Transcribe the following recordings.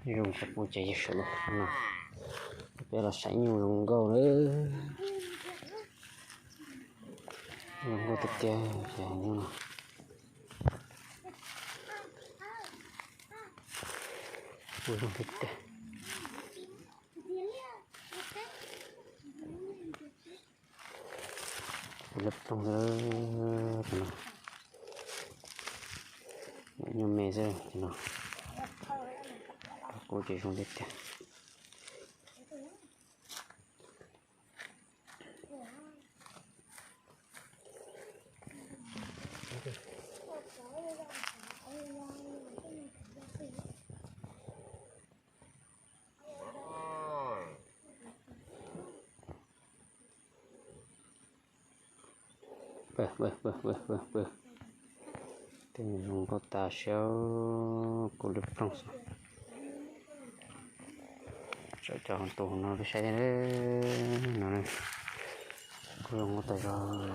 dùng cái bùi chạy sửa nào bây là sánh nhiều dùng gầu nữa dùng gầu tiếp theo chạy như nào dùng tiếp theo lập trong đó nhưng mẹ giờ thế nào cô chỉ không biết thế bơ thì dùng có ta xéo cô lập trong cho tụ nó đi xe đấy nó này cô dùng có tay rồi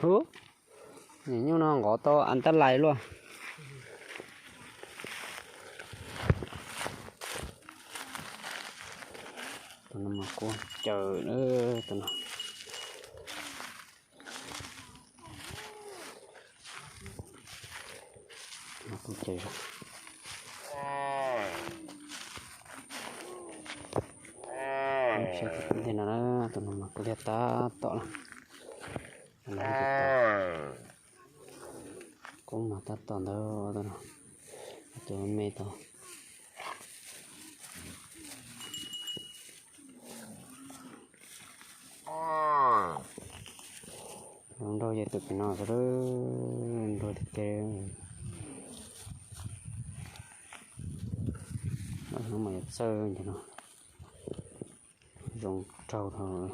hú nhìn như nó có to ăn tắt lại luôn tụi nó mà cô chờ nữa tụi nó cũng chơi rồi thế nào đó tụi nó mặc cái ta to lắm cũng mà ta toàn đó tụi nó tụi mê to không đâu vậy tụi nó rồi đó rồi thì kêu nó mà sơ như nó dùng trâu thôi